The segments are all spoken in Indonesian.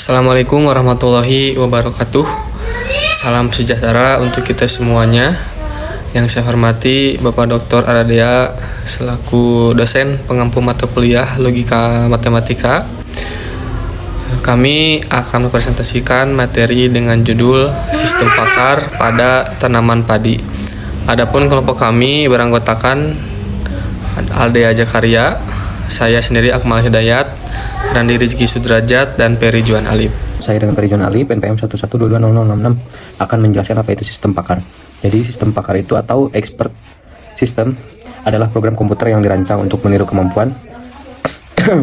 Assalamualaikum warahmatullahi wabarakatuh. Salam sejahtera untuk kita semuanya. Yang saya hormati Bapak Dr. Aradea selaku dosen pengampu mata kuliah Logika Matematika. Kami akan mempresentasikan materi dengan judul Sistem Pakar pada Tanaman Padi. Adapun kelompok kami beranggotakan Aldea Jakaria, saya sendiri Akmal Hidayat, Randi Rizky Sudrajat, dan Peri Juan Alip. Saya dengan Peri Juan Alip, NPM 11220066 akan menjelaskan apa itu sistem pakar. Jadi sistem pakar itu atau expert system adalah program komputer yang dirancang untuk meniru kemampuan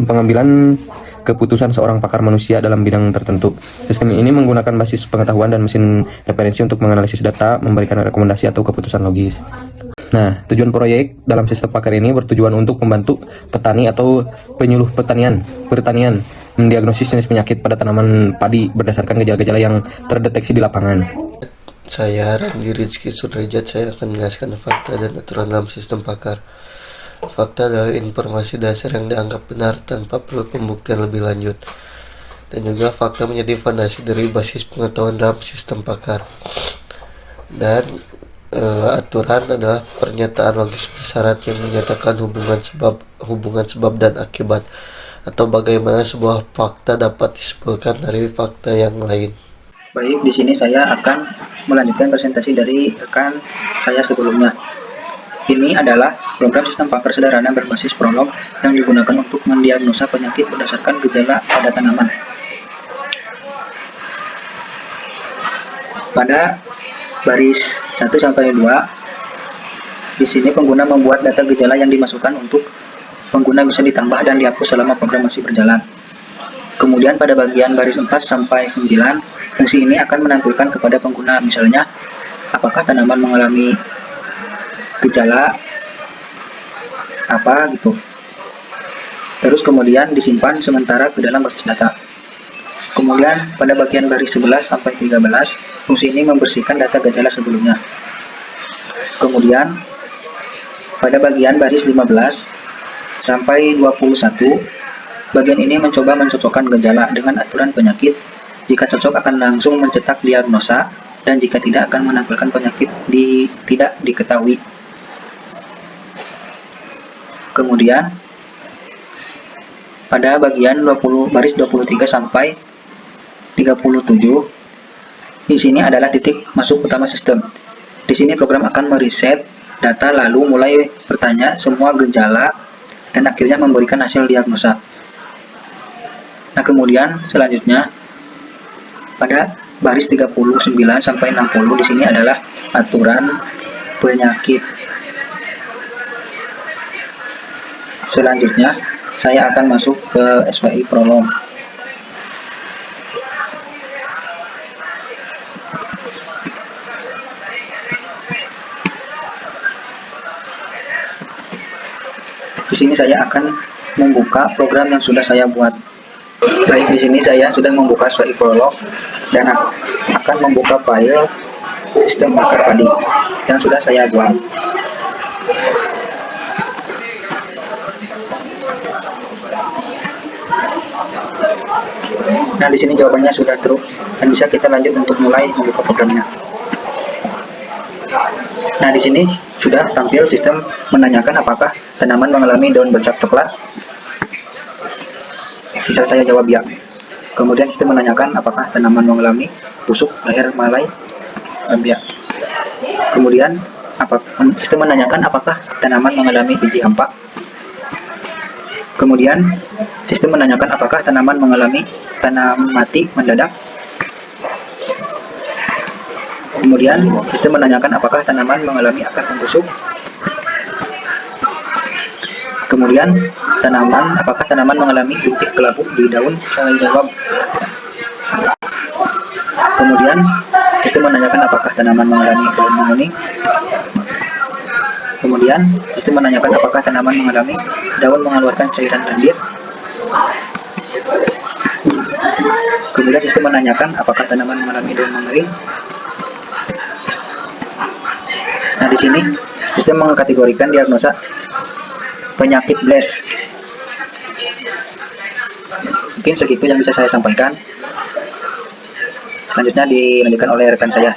pengambilan keputusan seorang pakar manusia dalam bidang tertentu. Sistem ini menggunakan basis pengetahuan dan mesin referensi untuk menganalisis data, memberikan rekomendasi atau keputusan logis. Nah, tujuan proyek dalam sistem pakar ini bertujuan untuk membantu petani atau penyuluh pertanian mendiagnosis jenis penyakit pada tanaman padi berdasarkan gejala-gejala yang terdeteksi di lapangan. Saya Randi Rizky Sudrajat, saya akan menjelaskan fakta dan aturan dalam sistem pakar. Fakta adalah informasi dasar yang dianggap benar tanpa perlu pembuktian lebih lanjut. Dan juga fakta menjadi fondasi dari basis pengetahuan dalam sistem pakar. Dan aturan adalah pernyataan logis bersyarat yang menyatakan hubungan sebab dan akibat, atau bagaimana sebuah fakta dapat disimpulkan dari fakta yang lain. Baik, di sini saya akan melanjutkan presentasi dari rekan saya sebelumnya. Ini adalah program sistem pakar sederhana berbasis prolog yang digunakan untuk mendiagnosa penyakit berdasarkan gejala pada tanaman. Pada baris 1-2, di sini pengguna membuat data gejala yang dimasukkan untuk pengguna bisa ditambah dan dihapus selama program masih berjalan. Kemudian pada bagian baris 4-9, fungsi ini akan menampilkan kepada pengguna, misalnya apakah tanaman mengalami gejala apa gitu. Terus kemudian disimpan sementara ke dalam basis data. Kemudian pada bagian baris 11-13, fungsi ini membersihkan data gejala sebelumnya. Kemudian pada bagian baris 15-21, bagian ini mencoba mencocokkan gejala dengan aturan penyakit. Jika cocok akan langsung mencetak diagnosa, dan jika tidak akan menampilkan penyakit tidak diketahui. Kemudian pada bagian baris 23-37, di sini adalah titik masuk utama sistem. Di sini program akan meriset data lalu mulai bertanya semua gejala dan akhirnya memberikan hasil diagnosa. Nah, kemudian selanjutnya pada baris 39-60 di sini adalah aturan penyakit. Selanjutnya saya akan masuk ke SWI prolog. Di sini saya akan membuka program yang sudah saya buat. Baik, di sini saya sudah membuka SWI prolog dan akan membuka file sistem pakar padi yang sudah saya buat. Nah, di sini jawabannya sudah true dan bisa kita lanjut untuk mulai membuka programnya. Nah, di sini sudah tampil sistem menanyakan apakah tanaman mengalami daun bercak coklat. Bisa saya jawab ya. Kemudian sistem menanyakan apakah tanaman mengalami busuk leher malai. Ya. Kemudian sistem menanyakan apakah tanaman mengalami biji hampa. Kemudian sistem menanyakan apakah tanaman mengalami tanam mati mendadak. Kemudian sistem menanyakan apakah tanaman mengalami akar membusuk. Kemudian apakah tanaman mengalami bintik kelabu di daun? Saya jawab. Kemudian sistem menanyakan apakah tanaman mengalami daun menguning. Kemudian sistem menanyakan apakah tanaman mengalami daun mengeluarkan cairan lendir. Kemudian sistem menanyakan apakah tanaman mengalami daun mengering. Nah, di sini sistem mengkategorikan diagnosa penyakit blast. Mungkin segitu yang bisa saya sampaikan. Selanjutnya dilanjutkan oleh rekan saya.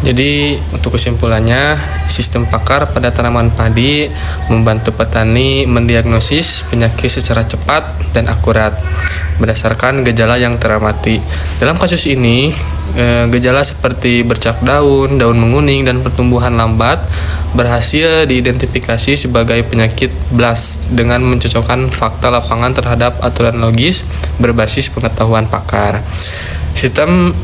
Jadi untuk kesimpulannya, sistem pakar pada tanaman padi membantu petani mendiagnosis penyakit secara cepat dan akurat berdasarkan gejala yang teramati. Dalam kasus ini, gejala seperti bercak daun, daun menguning, dan pertumbuhan lambat berhasil diidentifikasi sebagai penyakit BLAST dengan mencocokkan fakta lapangan terhadap aturan logis berbasis pengetahuan pakar. Sistem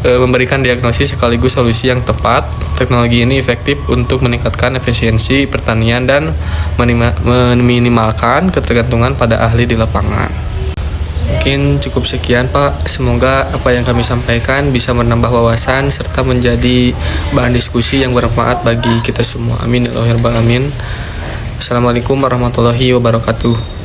memberikan diagnosis sekaligus solusi yang tepat. Teknologi ini efektif untuk meningkatkan efisiensi pertanian dan meminimalkan ketergantungan pada ahli di lapangan. Mungkin cukup sekian Pak, semoga apa yang kami sampaikan bisa menambah wawasan serta menjadi bahan diskusi yang bermanfaat bagi kita semua. Amin ya rabbal alamin. Assalamualaikum warahmatullahi wabarakatuh.